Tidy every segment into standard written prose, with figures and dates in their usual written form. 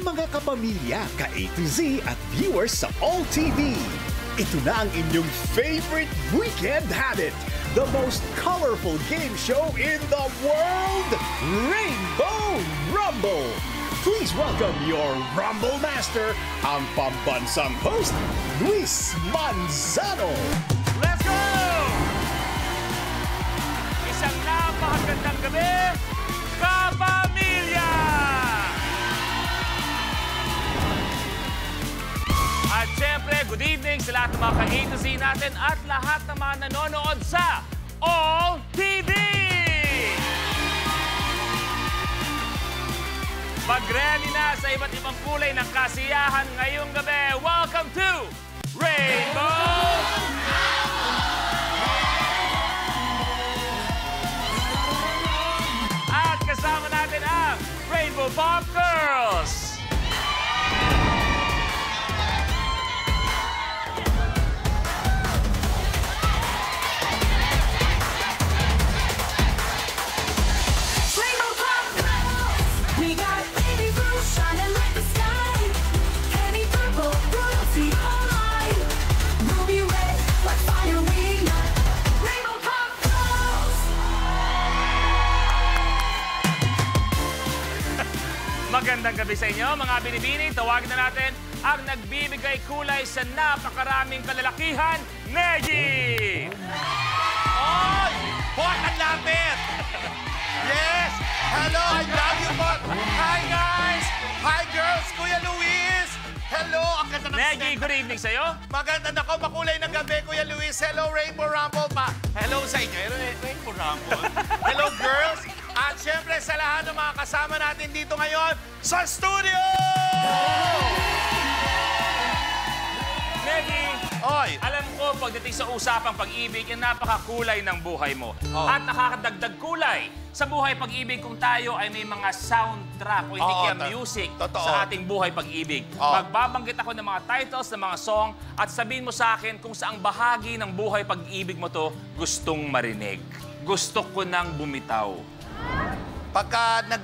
mga kapamilya, ka-A to Z at viewers sa All TV. Ito na ang inyong favorite weekend habit, the most colorful game show in the world, Rainbow Rumble. Please welcome your Rumble Master, ang pambansang host, Luis Manzano. Let's go! Isang napakagandang gabi, kapamilya! At syempre, good evening sa lahat ng mga ka-A to Z natin at lahat ng mga nanonood sa All TV! Mag-ready na sa iba't ibang kulay ng kasiyahan ngayong gabi. Welcome to Rainbow! At kasama natin ang Rainbow Pop Girls! Magandang gabi sa inyo, mga binibini. Tawagin na natin ang nagbibigay kulay sa napakaraming kalalakihan, Neji! Oy! Huwag ang lapit! Yes! Hello! I love you, Bot! Hi, guys! Hi, girls! Kuya Luis! Hello! Ang ganda ng Neji, good evening sa'yo. Maganda na ko, makulay ng gabi, Kuya Luis. Hello, Rainbow Rumble pa. Hello sa inyo. Rainbow Rumble. Hello, girls! At syempre sa lahat ng mga kasama natin dito ngayon sa studio! Neji, Oy! alam ko pagdating sa usapang pag-ibig, yung napakakulay ng buhay mo. At nakakadagdag kulay sa buhay pag-ibig kung tayo ay may mga soundtrack o hindi kaya music sa ating buhay pag-ibig. Magbabanggit ako ng mga titles ng mga song at sabihin mo sa akin kung saang bahagi ng buhay pag-ibig mo to gustong marinig. Gusto ko nang bumitaw.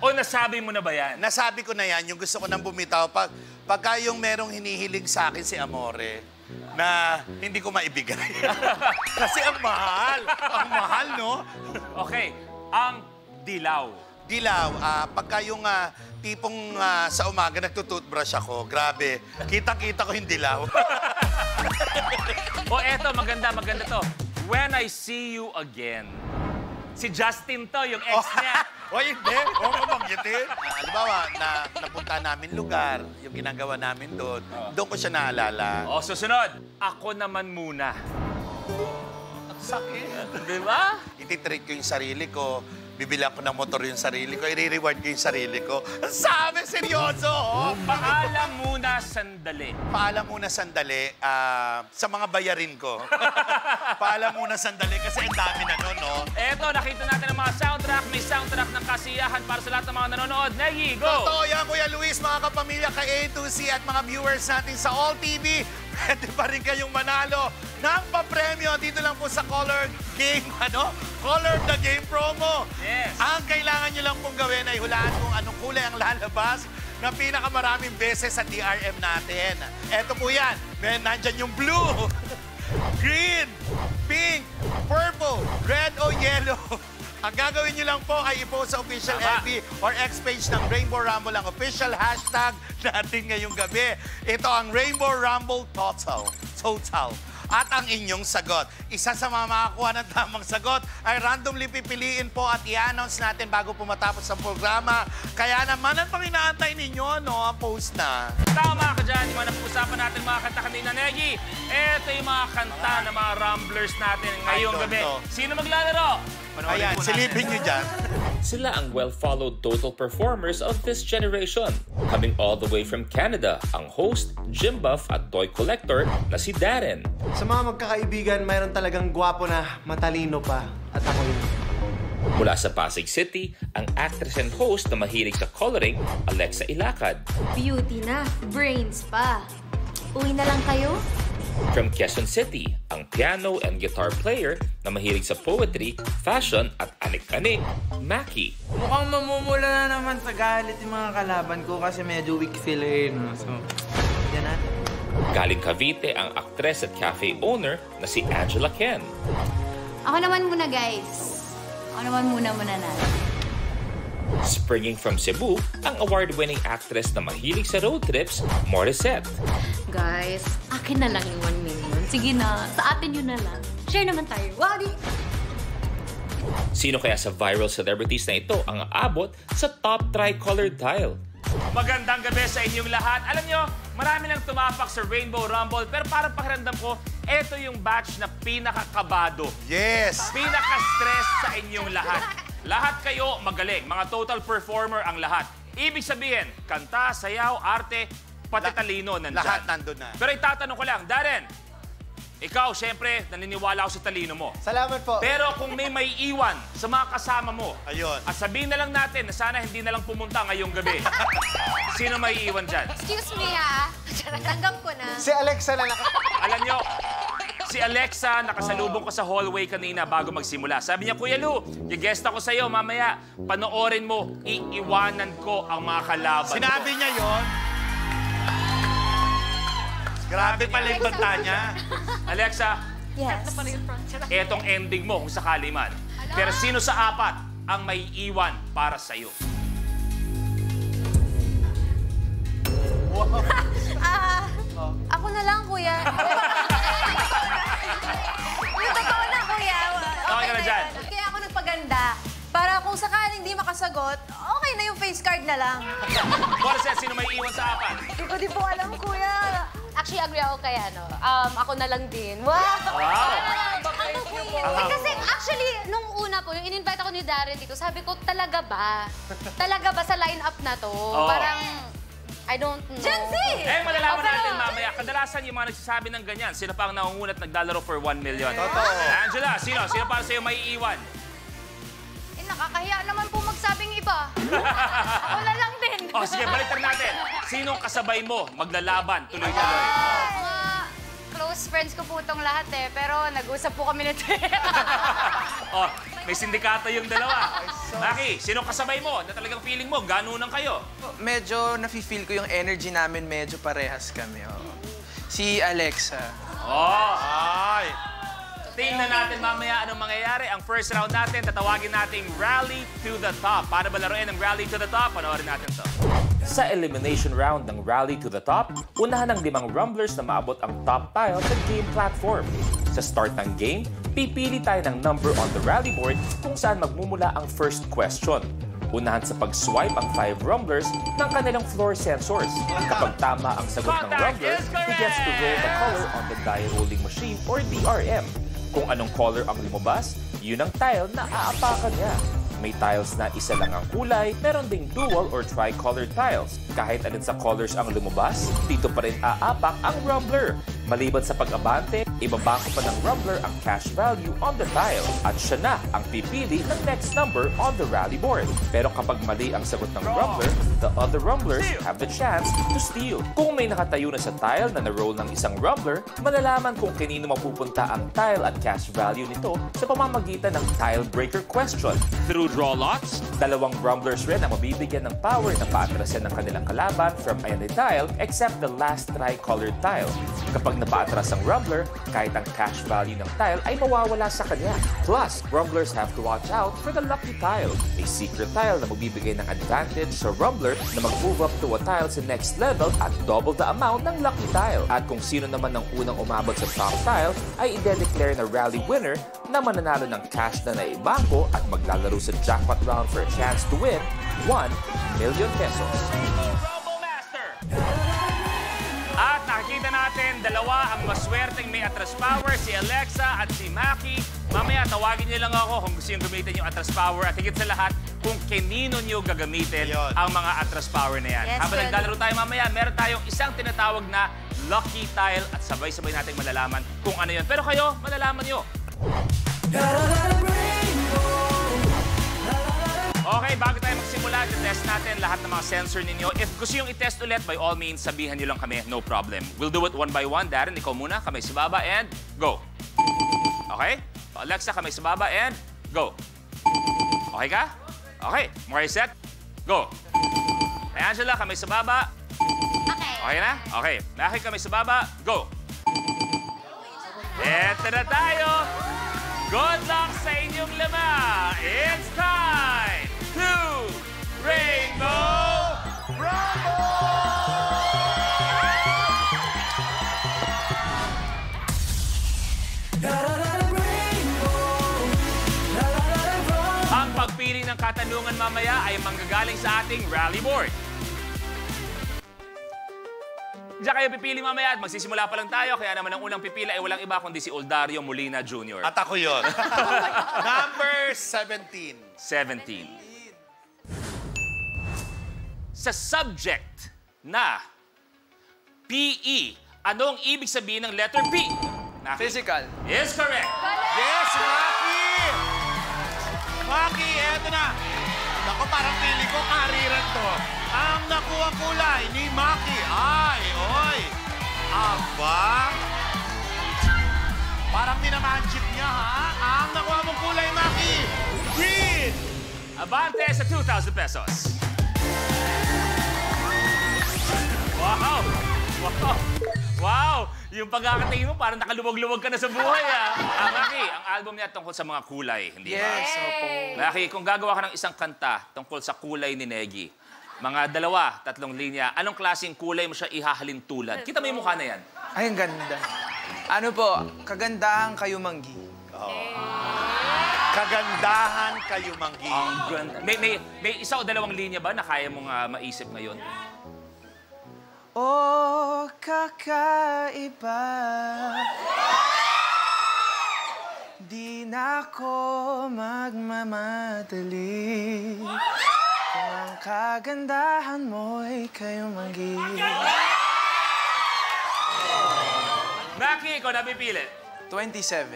O nasabi mo na ba yan? Nasabi ko na yan, yung gusto ko nang bumitaw. Pagka yung merong hinihiling sa akin si Amore, na hindi ko maibigay. Kasi ang mahal. Ang mahal, no? Okay, ang dilaw. Dilaw, pagka yung tipong sa umaga nagtututbrush ako, grabe, kitang-kita ko yung dilaw. O eto, maganda to. When I see you again. Si Justin to, yung ex niya. O hindi, huwag mo banggitin. Halimbawa, napunta namin lugar, yung ginagawa namin doon, doon ko siya naalala. O, susunod. Ako naman muna. Sakit. Di ba? Ititreat ko yung sarili ko, bibilang ko ng motor yung sarili ko, i-reward ko yung sarili ko. Sabi, seryoso! Paalam muna sandali. Paalam muna sandali sa mga bayarin ko. Paalam muna sandali kasi ang dami na nun, no? Eto, nakita natin ang mga soundtrack. May soundtrack ng kasiyahan para sa lahat ng mga nanonood. Negi, go! Totoo yan, Kuya Luis, mga kapamilya ka-A to Z at mga viewers natin sa All TV. Pwede pa rin kayong manalo ng papremyo dito lang po sa Color Game, Color the Game promo. Yes. Ang kailangan nyo lang pong gawin ay hulaan kung anong kulay ang lalabas na pinakamaraming beses sa DRM natin. Eto po yan. Nandyan yung blue, green, pink, purple, red o yellow. Ang gagawin nyo lang po ay i-post sa official FB or X page ng Rainbow Rumble, ang official hashtag natin ngayong gabi. Ito ang Rainbow Rumble Total. At ang inyong sagot. Isa sa mga makakuha ng tamang sagot ay randomly pipiliin po at i-announce natin bago po matapos ang programa. Kaya naman ang panginaantay ninyo, no, ang post na. Tama ka dyan, yung mga napag-usapan natin mga kanta kanina, Negi. Ito yung mga kanta ng mga Rumblers natin ngayong gabi. Sino maglalaro? Ayan, silipin nyo dyan. Sila ang well-followed total performers of this generation. Coming all the way from Canada, ang host, gym buff at toy collector na si Darren. Sa mga magkakaibigan, mayroon talagang gwapo na matalino pa. At ako yun. Mula sa Pasig City, ang actress and host na mahilig sa coloring, Alexa Ilacad. Beauty na, brains pa. Uwi na lang kayo? From Quezon City, ang piano and guitar player na mahilig sa poetry, fashion at anik-anik, Maki. Mukhang mamumula na naman sa galit yung mga kalaban ko kasi medyo weak sila eh. No? So, yan natin. Galing Cavite ang actress at cafe owner na si Angela Ken. Ako naman muna, guys. Ako naman muna na. Springing from Cebu, ang award-winning actress na mahilig sa road trips, Morissette. Guys, akin na lang yung 1 million. Sige na, sa atin yun na lang. Share naman tayo. Wadi! Sino kaya sa viral celebrities na ito ang aabot sa top tri-colored tile? Magandang gabi sa inyong lahat. Alam nyo, marami nang tumapak sa Rainbow Rumble pero parang pakiramdam ko, ito yung batch na pinakakabado. Yes! Pinaka-stress sa inyong lahat. Lahat kayo magaling. Mga total performer ang lahat. Ibig sabihin, kanta, sayaw, arte, pati talino nandyan. Lahat nandun na. Pero itatanong ko lang, Darren, ikaw, syempre, naniniwala ako sa talino mo. Salamat po. Pero kung may iwan sa mga kasama mo, Ayun. at sabihin na lang natin na sana hindi na lang pumunta ngayong gabi, sino may iwan dyan? Excuse me, ha? Tanggap ko na. Si Alexa na Alam nyo, si Alexa nakasalubong ko sa hallway kanina bago magsimula. Sabi niya, Kuya Lu, i-guest ako sa'yo, mamaya panoorin mo, iiwanan ko ang mga kalaban Sinabi ko. niya yon. Grabe pala yung banta niya. Alexa, Yes. etong ending mo kung sakali man. Pero sino sa apat ang may iwan para sa'yo? Ako na lang, kuya. Yung totoo na, kuya. Okay ka na dyan. yun. Kaya ako nagpaganda. Para kung sakaling di makasagot, okay na yung face card na lang. Morissette, sino may iwan sa apat? Hindi ko di po alam, kuya. Actually, agree ako kay ano. Ako na lang din. Wow! Ako po yun. Kasi actually, nung una po, yung in-invite ako ni Darren dito, sabi ko, talaga ba? Talaga ba sa line-up na to? Parang, I don't know. Gen Z! Eh, malalaman natin mamaya. Kadalasan yung mga nagsasabi ng ganyan, sino pa ang nangungunat naglalaro for 1 million? Totoo. Angela, sino para sa'yo may iwan? Nakakahiya naman po magsabing iba. Ako na lang din. O, sige, baliktad natin. Sinong kasabay mo maglalaban tuloy-tuloy? Mga close friends ko po itong lahat eh, pero nag-usap po kami nito. O, may sindikato yung dalawa. Maki, sinong kasabay mo na talagang feeling mo, ganunan kayo? Medyo nafe-feel ko yung energy namin, medyo parehas kami. Oh. Si Alexa. Oh, Ay. tingnan natin mamaya anong mangyayari. Ang first round natin, tatawagin nating Rally to the Top. Paano ba laruin ang Rally to the Top? Panoorin natin to. Sa elimination round ng Rally to the Top, unahan ng 5 rumblers na maabot ang top tile sa game platform. Sa start ng game, pipili tayo ng number on the rally board kung saan magmumula ang first question. Unahan sa pag-swipe ang 5 rumblers ng kanilang floor sensors. Kapag tama ang sagot ng rumbler, he gets to roll the color on the die rolling machine or DRM. Kung anong color ang lumabas, yun ang tile na aapakan niya. May tiles na isa lang ang kulay, meron ding dual or tri-colored tiles. Kahit alin sa colors ang lumabas, dito pa rin aapak ang rumbler. Maliban sa pag-abante, ibabangko pa ng rumbler ang cash value on the tile at siya na ang pipili ng next number on the rally board. Pero kapag mali ang sagot ng rumbler, the other rumblers have the chance to steal. Kung may nakatayo na sa tile na na-roll ng isang rumbler, malalaman kung kanino mapupunta ang tile at cash value nito sa pamamagitan ng tile breaker question. Through draw lots, 2 rumblers rin ang mabibigyan ng power na paatrasin ng kanilang kalaban from any tile except the last tri-colored tile. Kapag napaatras ang rumbler, kahit ang cash value ng tile ay mawawala sa kanya. Plus, rumblers have to watch out for the lucky tile, a secret tile na magbibigay ng advantage sa rumbler na mag-move up to a tile sa next level at double the amount ng lucky tile. At kung sino naman ang unang umabot sa top tile ay i-declare na rally winner na mananalo ng cash na naibangko at maglalaro sa jackpot round for a chance to win 1 million pesos. Rumble Master! At nakikita natin, dalawa ang maswerteng may atras power, si Alexa at si Maki. Mamaya, tawagin niyo lang ako kung gusto nyo gamitin yung atras power at higit sa lahat, kung kanino nyo gagamitin Ayun. ang mga atras power na yan. Yes, Habang yun. naglalaro tayo mamaya, meron tayong isang tinatawag na lucky tile at sabay-sabay nating malalaman kung ano yun. Pero kayo, malalaman nyo. Okay, bago tayo magsimula, i-test natin lahat ng mga sensor ninyo. If gusto yung i-test ulit, by all means, sabihan nyo lang kami, no problem. We'll do it one by one. Darren, ikaw muna, kamay sa baba, and go. Okay? Alexa, kamay sa baba, and go. Okay ka? Okay. More set. Go. Angela, kamay sa baba. Okay na? Okay. Maki, kamay sa baba. Go. Eto na tayo. Good luck sa inyong lima. It's time to Rainbow Rumble! Ang pagpili ng katanungan mamaya ay manggagaling sa ating rally board. Diyan kayo pipili mamaya at magsisimula pa lang tayo. Kaya naman ang unang pipila ay walang iba kundi si Oldario Molina Jr. At ako yun. Number 17. 17. Sa subject na PE, anong ibig sabihin ng letter P? Maki? Physical. Is correct. Yes, Maki! Maki, eto na. Naku, parang pili ko kariran to. Ang nakuha kulay ni Maki ay, oy, aba. Parang minamanchip niya, ha? Ang nakuha mong kulay, Maki, green! Abante sa 2,000 pesos. Wow! Wow! Wow! Yung pagkakatingin mo, parang nakaluwag-luwag ka na sa buhay, ah. Maki, ang album niya tungkol sa mga kulay, hindi ba? Yes, opo. Maki, kung gagawa ka ng isang kanta tungkol sa kulay ni Negi, mga 2, 3 linya, anong klaseng kulay mo siya ihahalin tulad? Kita mo yung mukha na yan. Ay, ang ganda. Ano po, kagandahan kayo, Manggi. Kagandahan kayo, Manggi. Ang ganda. May 1 o 2 linya ba na kaya mong maisip ngayon? Oh, kakaiba. Di na ako magmamadali. Kung ang kagandahan mo'y kayo, Manggi. Maki, ikaw napipili. 27.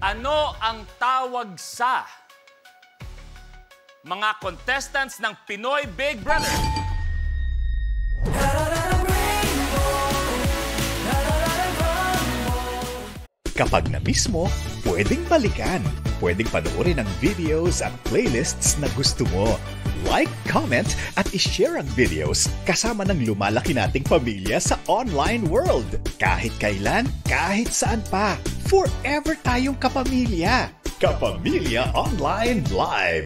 Ano ang tawag sa mga contestants ng Pinoy Big Brother? Kapag na-miss mo, pwedeng balikan. Pwedeng panoorin ang videos at playlists na gusto mo. Like, comment, at ishare ang videos kasama ng lumalaki nating pamilya sa online world. Kahit kailan, kahit saan pa. Forever tayong kapamilya. Kapamilya Online Live.